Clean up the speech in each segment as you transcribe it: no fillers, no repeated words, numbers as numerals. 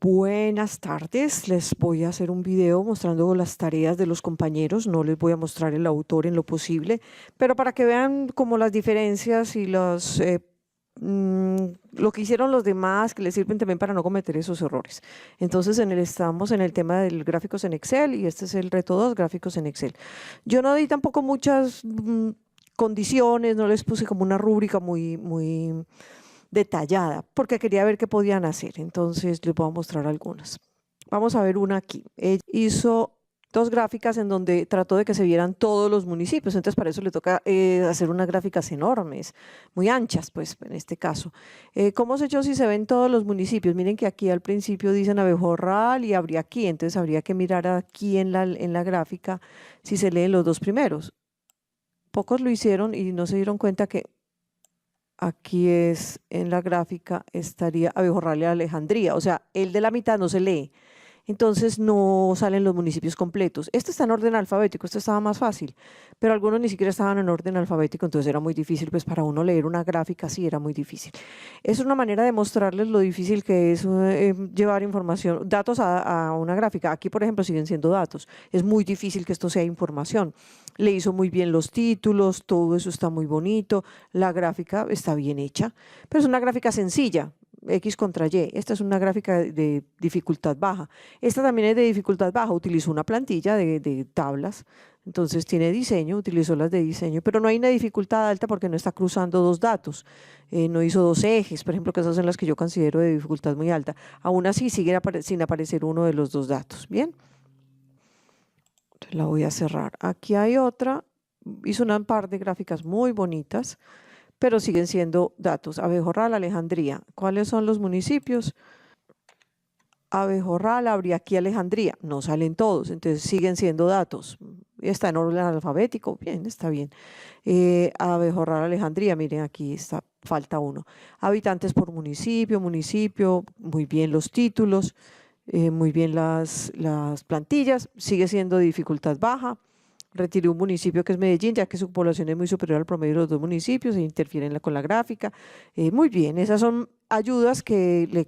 Buenas tardes, les voy a hacer un video mostrando las tareas de los compañeros, no les voy a mostrar el autor en lo posible, pero para que vean como las diferencias y lo que hicieron los demás, que les sirven también para no cometer esos errores. Entonces estamos en el tema de gráficos en Excel y este es el reto 2, gráficos en Excel. Yo no di tampoco muchas condiciones, no les puse como una rúbrica muy detallada, porque quería ver qué podían hacer. Entonces les voy a mostrar algunas. Vamos a ver una aquí. Ella hizo dos gráficas en donde trató de que se vieran todos los municipios, entonces para eso le toca hacer unas gráficas enormes, muy anchas, pues en este caso. ¿Cómo sé yo si se ven todos los municipios? Miren que aquí al principio dicen Abejorral y habría aquí, entonces habría que mirar aquí en la gráfica si se leen los dos primeros. Pocos lo hicieron y no se dieron cuenta que aquí es en la gráfica estaría Abejorral y Alejandría, o sea, el de la mitad no se lee, entonces no salen los municipios completos. Este está en orden alfabético, este estaba más fácil, pero algunos ni siquiera estaban en orden alfabético, entonces era muy difícil, pues para uno leer una gráfica así era muy difícil. Es una manera de mostrarles lo difícil que es llevar información, datos a una gráfica. Aquí, por ejemplo, siguen siendo datos, es muy difícil que esto sea información. Le hizo muy bien los títulos, todo eso está muy bonito, la gráfica está bien hecha, pero es una gráfica sencilla, X contra Y. Esta es una gráfica de dificultad baja. Esta también es de dificultad baja, utilizó una plantilla de tablas, entonces tiene diseño, utilizó las de diseño, pero no hay una dificultad alta porque no está cruzando dos datos, no hizo dos ejes, por ejemplo, que esas son las que yo considero de dificultad muy alta. Aún así sigue sin aparecer uno de los dos datos. Bien. Entonces la voy a cerrar. Aquí hay otra, hizo un par de gráficas muy bonitas, pero siguen siendo datos. Abejorral, Alejandría. ¿Cuáles son los municipios? Abejorral, habría aquí Alejandría. No salen todos, entonces siguen siendo datos. Está en orden alfabético, bien, está bien. Abejorral, Alejandría, miren aquí está, falta uno. Habitantes por municipio, muy bien los títulos, muy bien las plantillas, sigue siendo de dificultad baja. Retiré un municipio que es Medellín, ya que su población es muy superior al promedio de los dos municipios e interfieren con la gráfica. Muy bien, esas son ayudas que le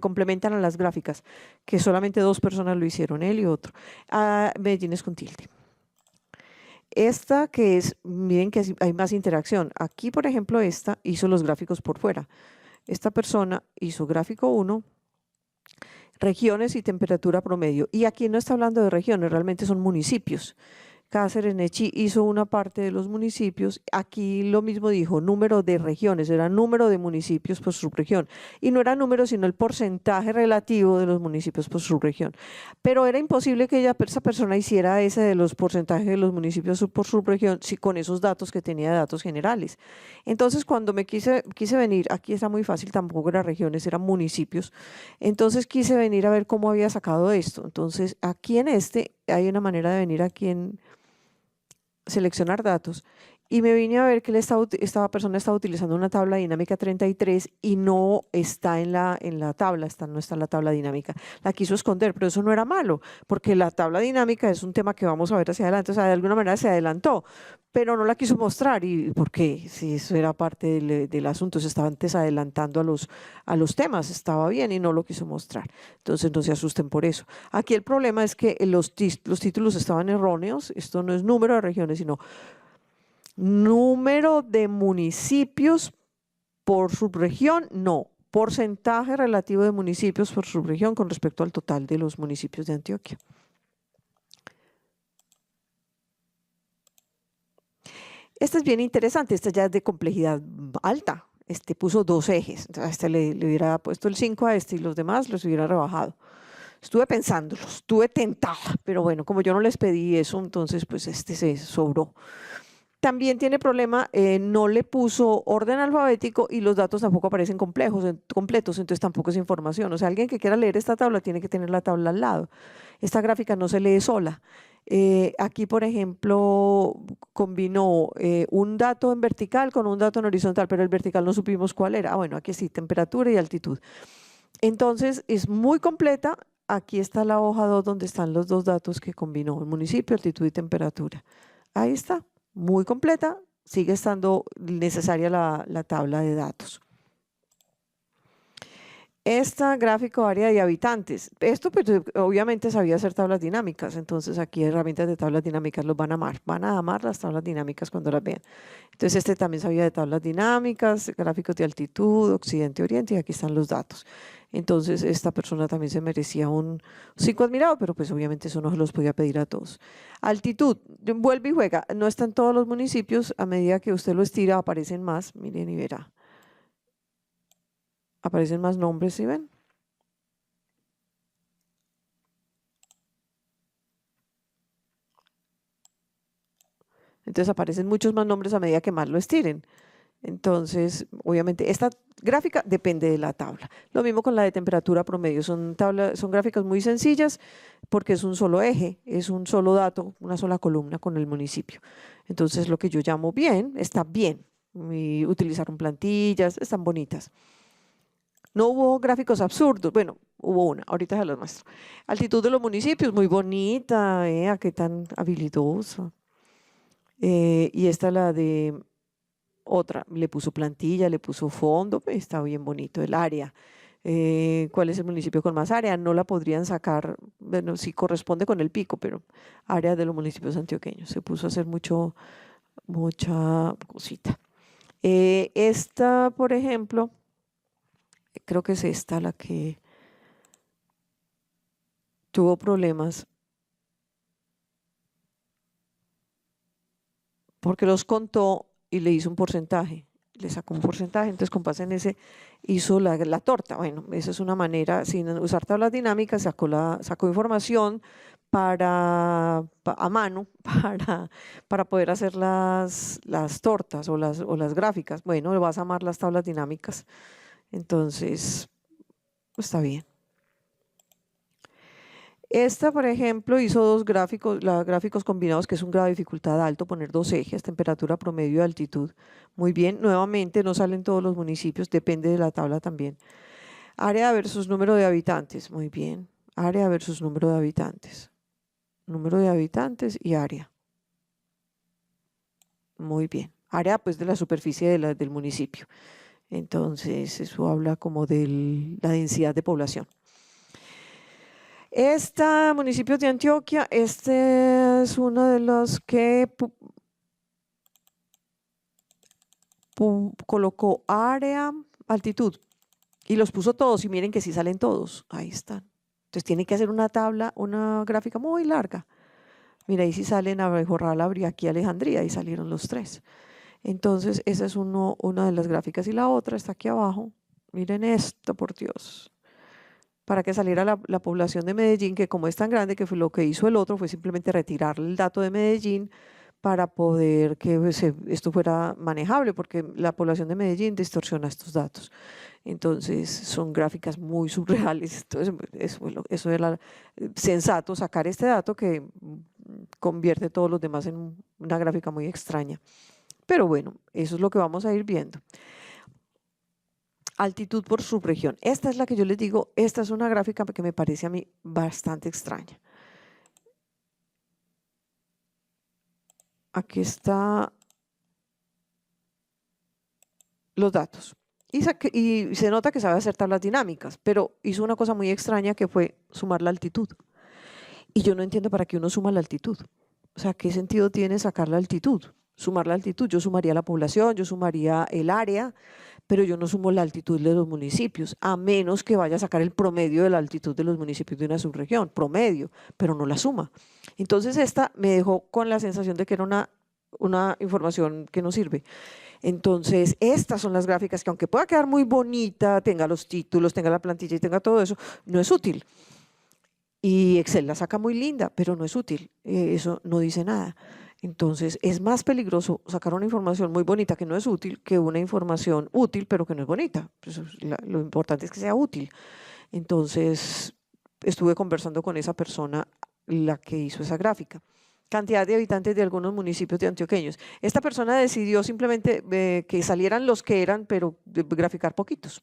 complementan a las gráficas, que solamente dos personas lo hicieron, él y otro. Medellín es con tilde. Esta que es, miren que hay más interacción. Aquí, por ejemplo, esta hizo los gráficos por fuera. Esta persona hizo gráfico 1, regiones y temperatura promedio. Y aquí no está hablando de regiones, realmente son municipios. Cáceres, Nechí hizo una parte de los municipios. Aquí lo mismo dijo, número de regiones, era número de municipios por subregión. Y no era número, sino el porcentaje relativo de los municipios por subregión. Pero era imposible que esa persona hiciera ese de los porcentajes de los municipios por subregión con esos datos que tenía de datos generales. Entonces, cuando me quise venir, aquí está muy fácil, tampoco eran regiones, eran municipios. Entonces, quise venir a ver cómo había sacado esto. Entonces, aquí en hay una manera de venir aquí en seleccionar datos y me vine a ver que esta persona estaba utilizando una tabla dinámica 33 y no está en la tabla, no está en la tabla dinámica. La quiso esconder, pero eso no era malo, porque la tabla dinámica es un tema que vamos a ver hacia adelante, o sea, de alguna manera se adelantó, pero no la quiso mostrar. ¿Y por qué? Si eso era parte del asunto, se estaba antes adelantando a los temas, estaba bien y no lo quiso mostrar. Entonces no se asusten por eso. Aquí el problema es que los títulos estaban erróneos, esto no es número de regiones, sino número de municipios por subregión, no, porcentaje relativo de municipios por subregión con respecto al total de los municipios de Antioquia. Este es bien interesante, este ya es de complejidad alta, este puso dos ejes, a este le hubiera puesto el 5 a este y los demás los hubiera rebajado. Estuve pensándolo, estuve tentada, pero bueno, como yo no les pedí eso, entonces pues este se sobró. También tiene problema, no le puso orden alfabético y los datos tampoco aparecen completos, entonces tampoco es información. O sea, alguien que quiera leer esta tabla tiene que tener la tabla al lado. Esta gráfica no se lee sola. Aquí, por ejemplo, combinó un dato en vertical con un dato en horizontal, pero el vertical no supimos cuál era. Ah, bueno, aquí sí, temperatura y altitud. Entonces, es muy completa. Aquí está la hoja 2 donde están los dos datos que combinó, el municipio, altitud y temperatura. Ahí está, muy completa, sigue estando necesaria la tabla de datos. Esta gráfico área de habitantes. Esto pues obviamente sabía hacer tablas dinámicas, entonces aquí herramientas de tablas dinámicas los van a amar las tablas dinámicas cuando las vean. Entonces este también sabía de tablas dinámicas, gráficos de altitud, occidente, oriente, y aquí están los datos. Entonces esta persona también se merecía un 5 admirado, pero pues obviamente eso no se los podía pedir a todos. Altitud, vuelve y juega, no está en todos los municipios, a medida que usted lo estira aparecen más, miren y verá. Aparecen más nombres, ¿sí ven? Entonces aparecen muchos más nombres a medida que más lo estiren. Entonces, obviamente, esta gráfica depende de la tabla. Lo mismo con la de temperatura promedio. Son gráficas muy sencillas porque es un solo eje, es un solo dato, una sola columna con el municipio. Entonces, lo que yo llamo bien, está bien. Y utilizaron plantillas, están bonitas. No hubo gráficos absurdos. Bueno, hubo una, ahorita se los muestro. Altitud de los municipios, muy bonita, qué tan habilidosa. Y esta la de otra, le puso plantilla, le puso fondo, pues, está bien bonito el área. ¿Cuál es el municipio con más área? No la podrían sacar, bueno, sí corresponde con el pico, pero área de los municipios antioqueños. Se puso a hacer mucha cosita. Esta, por ejemplo, creo que es esta la que tuvo problemas porque los contó y le hizo un porcentaje, le sacó un porcentaje, entonces con base en ese hizo la torta. Bueno, esa es una manera, sin usar tablas dinámicas, sacó información a mano para poder hacer las tortas o las gráficas. Bueno, vas a amar las tablas dinámicas, entonces está bien. Esta, por ejemplo, hizo dos gráficos combinados, que es un grado de dificultad alto, poner dos ejes, temperatura promedio y altitud. Muy bien, nuevamente no salen todos los municipios, depende de la tabla también. Área versus número de habitantes, muy bien. Área versus número de habitantes. Número de habitantes y área. Muy bien. Área pues de la superficie del municipio. Entonces eso habla como de la densidad de población. Este municipio de Antioquia, este es uno de los que colocó área, altitud y los puso todos y miren que sí salen todos, ahí están. Entonces tiene que hacer una tabla, una gráfica muy larga. Mira, ahí sí salen Abejorral, Abriaquí, Alejandría, y salieron los tres. Entonces esa es una de las gráficas y la otra está aquí abajo. Miren esto, por Dios. Para que saliera la población de Medellín, que como es tan grande, que fue lo que hizo el otro, fue simplemente retirar el dato de Medellín para poder que esto fuera manejable, porque la población de Medellín distorsiona estos datos. Entonces son gráficas muy surreales. Entonces eso era sensato, sacar este dato que convierte todos los demás en una gráfica muy extraña. Pero bueno, eso es lo que vamos a ir viendo. Altitud por subregión. Esta es la que yo les digo, esta es una gráfica que me parece a mí bastante extraña. Aquí está los datos. Y se nota que sabe hacer tablas dinámicas, pero hizo una cosa muy extraña que fue sumar la altitud. Y yo no entiendo para qué uno suma la altitud. O sea, ¿qué sentido tiene sacar la altitud? Sumar la altitud, yo sumaría la población, yo sumaría el área, pero yo no sumo la altitud de los municipios, a menos que vaya a sacar el promedio de la altitud de los municipios de una subregión, promedio, pero no la suma. Entonces esta me dejó con la sensación de que era una información que no sirve. Entonces estas son las gráficas que aunque pueda quedar muy bonita, tenga los títulos, tenga la plantilla y tenga todo eso, no es útil. Y Excel la saca muy linda, pero no es útil, eso no dice nada. Entonces es más peligroso sacar una información muy bonita que no es útil que una información útil pero que no es bonita. Pues lo importante es que sea útil. Entonces estuve conversando con esa persona, la que hizo esa gráfica. Cantidad de habitantes de algunos municipios de antioqueños. Esta persona decidió simplemente que salieran los que eran, pero graficar poquitos,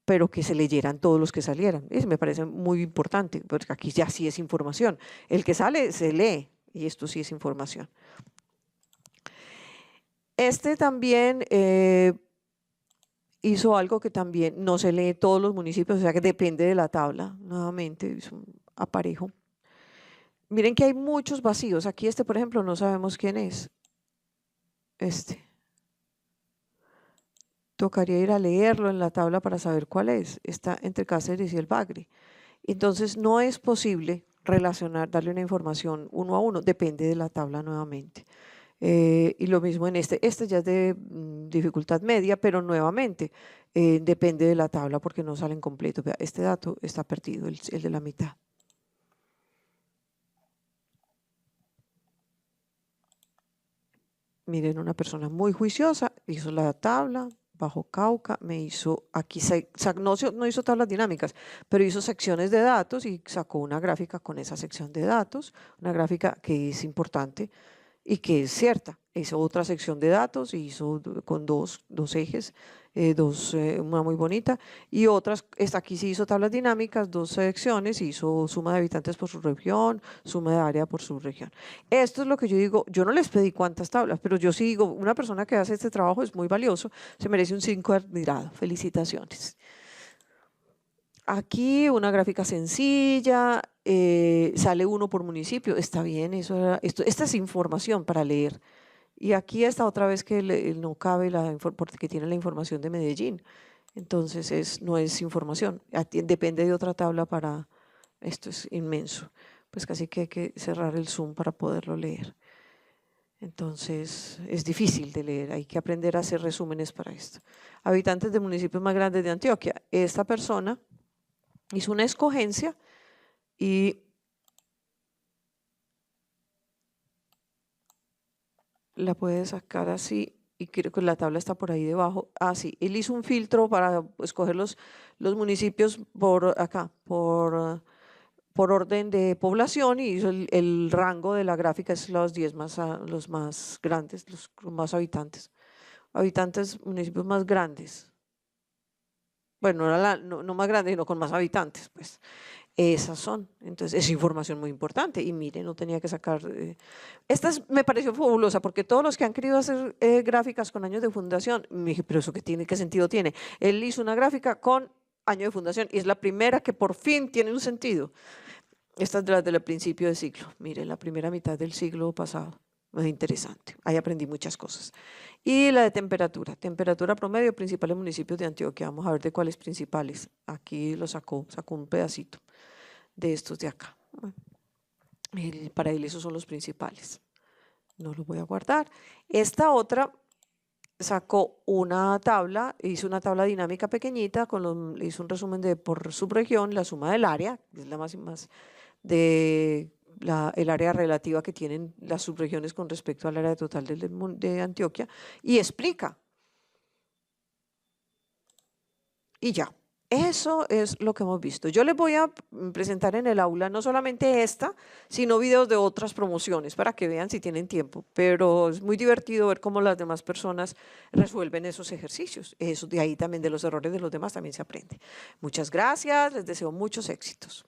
pero que se leyeran todos los que salieran. Eso me parece muy importante, porque aquí ya sí es información. El que sale se lee y esto sí es información. Este también hizo algo que también no se lee en todos los municipios, o sea que depende de la tabla, nuevamente es un aparejo. Miren que hay muchos vacíos, aquí por ejemplo, no sabemos quién es. Tocaría ir a leerlo en la tabla para saber cuál es, está entre Cáceres y el Bagre. Entonces no es posible relacionar, darle una información uno a uno, depende de la tabla nuevamente. Y lo mismo en este ya es de dificultad media, pero nuevamente depende de la tabla porque no salen completos. Vea, este dato está perdido, el de la mitad. Miren, una persona muy juiciosa hizo la tabla, bajo Cauca, me hizo, aquí no hizo tablas dinámicas, pero hizo secciones de datos y sacó una gráfica con esa sección de datos, una gráfica que es importante y que es cierta. Hizo otra sección de datos, hizo con dos ejes, una muy bonita, y otras, aquí sí hizo tablas dinámicas, dos secciones, hizo suma de habitantes por su región, suma de área por su región. Esto es lo que yo digo, yo no les pedí cuántas tablas, pero yo sí digo, una persona que hace este trabajo es muy valioso, se merece un 5 admirado, felicitaciones. Aquí una gráfica sencilla, sale uno por municipio, está bien, esta es información para leer. Y aquí está otra vez que no cabe porque tiene la información de Medellín. Entonces no es información, depende de otra tabla para, esto es inmenso. Pues casi que hay que cerrar el Zoom para poderlo leer. Entonces es difícil de leer, hay que aprender a hacer resúmenes para esto. Habitantes de municipios más grandes de Antioquia. Esta persona hizo una escogencia y la puede sacar así y creo que la tabla está por ahí debajo. Ah, sí, él hizo un filtro para escoger los municipios por acá, por orden de población y hizo el rango de la gráfica, es los 10 los más grandes, los más habitantes. Municipios más grandes. Bueno, no más grandes, sino con más habitantes, pues. Esas son, entonces es información muy importante y mire, no tenía que sacar, esta me pareció fabulosa porque todos los que han querido hacer gráficas con años de fundación, me dije, pero eso qué sentido tiene. Él hizo una gráfica con año de fundación y es la primera que por fin tiene un sentido. Esta es de las del principio del siglo, mire, la primera mitad del siglo pasado. Muy interesante, ahí aprendí muchas cosas. Y la de temperatura promedio, principales municipios de Antioquia, vamos a ver de cuáles principales. Aquí lo sacó un pedacito de estos de acá. Para él esos son los principales. No los voy a guardar. Esta otra sacó una tabla, hizo una tabla dinámica pequeñita, hizo un resumen de por subregión, la suma del área, que es la más de el área relativa que tienen las subregiones con respecto al área total de Antioquia, y explica. Y ya. Eso es lo que hemos visto. Yo les voy a presentar en el aula no solamente esta, sino videos de otras promociones para que vean si tienen tiempo, pero es muy divertido ver cómo las demás personas resuelven esos ejercicios. Eso de ahí también de los errores de los demás también se aprende. Muchas gracias, les deseo muchos éxitos.